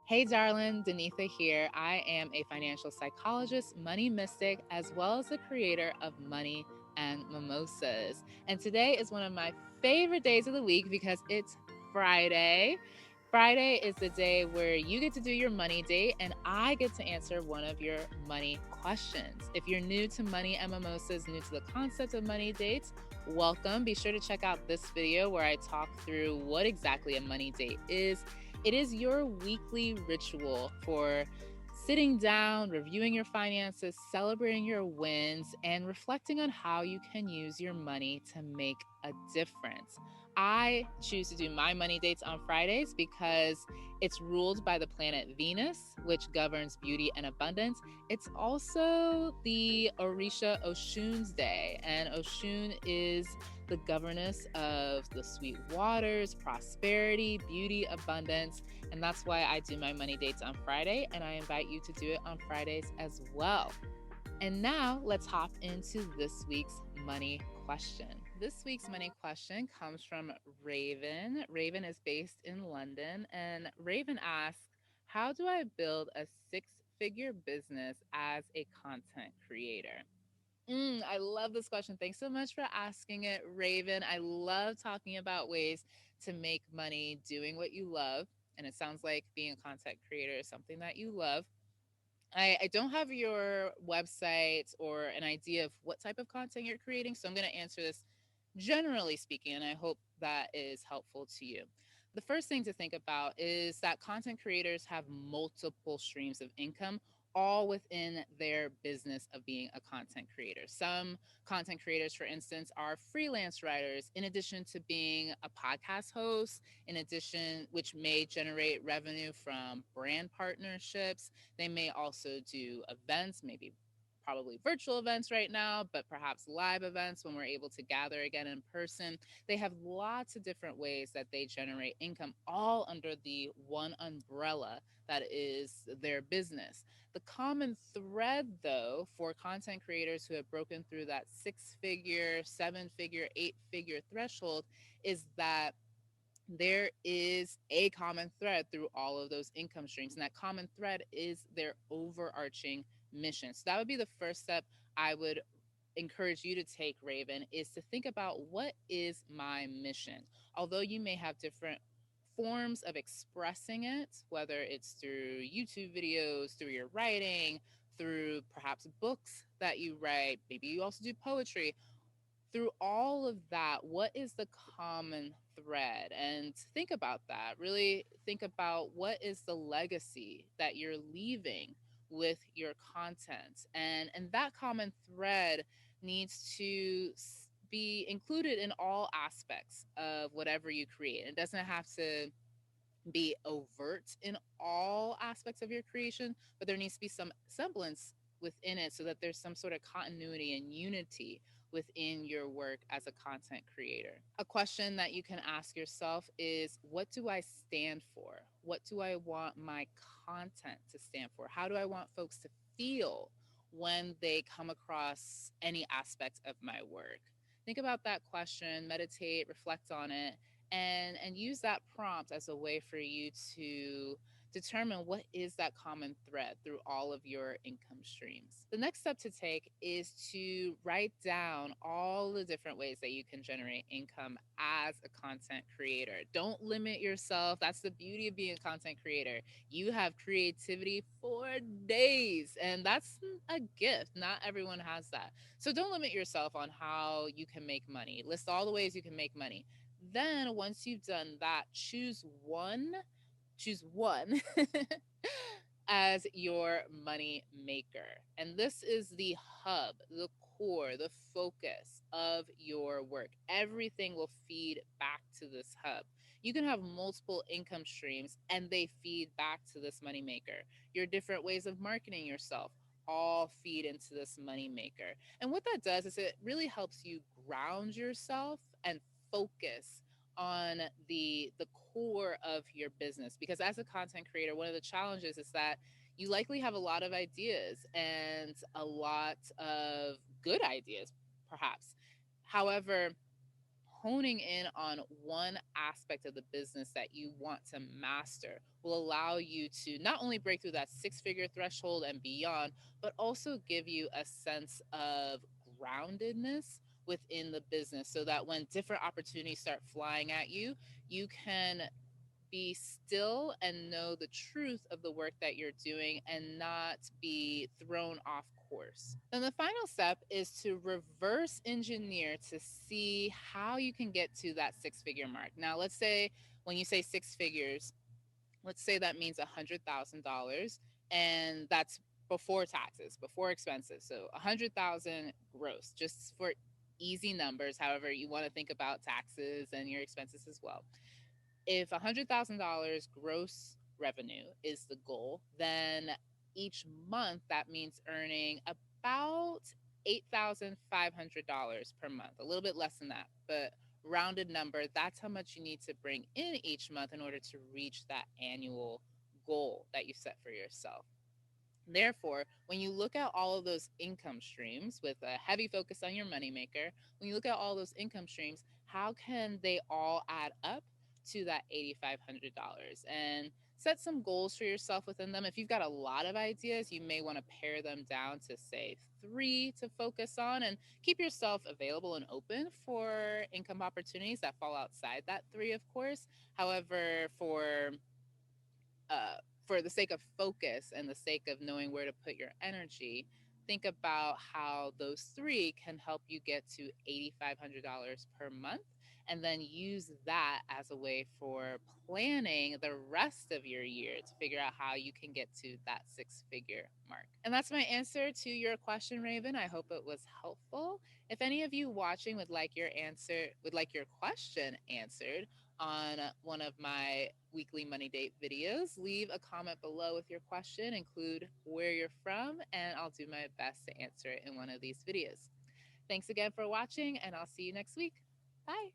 Hey, darling, Danetha here. I am a financial psychologist, money mystic, as well as the creator of Money and Mimosas. And today is one of my favorite days of the week because it's Friday. Friday is the day where you get to do your money date, and I get to answer one of your money questions. If you're new to Money and Mimosas, new to the concept of money dates, welcome. Be sure to check out this video where I talk through what exactly a money date is. It is your weekly ritual for sitting down, reviewing your finances, celebrating your wins, and reflecting on how you can use your money to make a difference. I choose to do my money dates on Fridays because it's ruled by the planet Venus, which governs beauty and abundance. It's also the Orisha Oshun's day, and Oshun is the governess of the sweet waters, prosperity, beauty, abundance. And that's why I do my money dates on Friday, and I invite you to do it on Fridays as well. And now let's hop into this week's money question. This week's money question comes from Raven. Raven is based in London, and Raven asks, how do I build a six-figure business as a content creator? I love this question. Thanks so much for asking it, Raven. I love talking about ways to make money doing what you love. And it sounds like being a content creator is something that you love. I don't have your website or an idea of what type of content you're creating. So I'm going to answer this generally speaking, and I hope that is helpful to you. The first thing to think about is that content creators have multiple streams of income, all within their business of being a content creator. Some content creators, for instance, are freelance writers, in addition to being a podcast host, in addition, which may generate revenue from brand partnerships. They may also do events, maybe probably virtual events right now, but perhaps live events when we're able to gather again in person. They have lots of different ways that they generate income, all under the one umbrella that is their business. The common thread, though, for content creators who have broken through that six-figure, seven-figure, eight-figure threshold is that there is a common thread through all of those income streams. And that common thread is their overarching mission. So that would be the first step I would encourage you to take, Raven, is to think about, what is my mission? Although you may have different forms of expressing it, whether it's through YouTube videos, through your writing, through perhaps books that you write, maybe you also do poetry. Through all of that, what is the common thread? And think about that. Really think about, what is the legacy that you're leaving with your content? And that common thread needs to be included in all aspects of whatever you create. It doesn't have to be overt in all aspects of your creation, but there needs to be some semblance within it so that there's some sort of continuity and unity within your work as a content creator. A question that you can ask yourself is, what do I stand for? What do I want my content to stand for? How do I want folks to feel when they come across any aspect of my work? Think about that question, meditate, reflect on it, and use that prompt as a way for you to determine what is that common thread through all of your income streams. The next step to take is to write down all the different ways that you can generate income as a content creator. Don't limit yourself. That's the beauty of being a content creator. You have creativity for days, and that's a gift. Not everyone has that. So don't limit yourself on how you can make money. List all the ways you can make money. Then once you've done that, choose one as your money maker. And this is the hub, the core, the focus of your work. Everything will feed back to this hub. You can have multiple income streams and they feed back to this money maker. Your different ways of marketing yourself all feed into this money maker. And what that does is it really helps you ground yourself and focus on the core of your business, because as a content creator, one of the challenges is that you likely have a lot of ideas and a lot of good ideas, perhaps. However, honing in on one aspect of the business that you want to master will allow you to not only break through that six-figure threshold and beyond, but also give you a sense of groundedness within the business so that when different opportunities start flying at you, you can be still and know the truth of the work that you're doing and not be thrown off course. Then the final step is to reverse engineer to see how you can get to that six-figure mark. Now, let's say when you say six figures, let's say that means $100,000, and that's before taxes, before expenses. So 100,000 gross, just for easy numbers. However, you want to think about taxes and your expenses as well. If $100,000 gross revenue is the goal, then each month that means earning about $8,500 per month, a little bit less than that, but rounded number, that's how much you need to bring in each month in order to reach that annual goal that you set for yourself. Therefore, when you look at all of those income streams with a heavy focus on your moneymaker, when you look at all those income streams, how can they all add up to that $8,500? And set some goals for yourself within them. If you've got a lot of ideas, you may want to pare them down to, say, three to focus on, and keep yourself available and open for income opportunities that fall outside that three, of course. However, uh, for the sake of focus and the sake of knowing where to put your energy, think about how those three can help you get to $8,500 per month, and then use that as a way for planning the rest of your year to figure out how you can get to that six-figure mark. And that's my answer to your question, Raven. I hope it was helpful. If any of you watching would like your question answered on one of my weekly Money Date videos, leave a comment below with your question, include where you're from, and I'll do my best to answer it in one of these videos. Thanks again for watching, and I'll see you next week. Bye.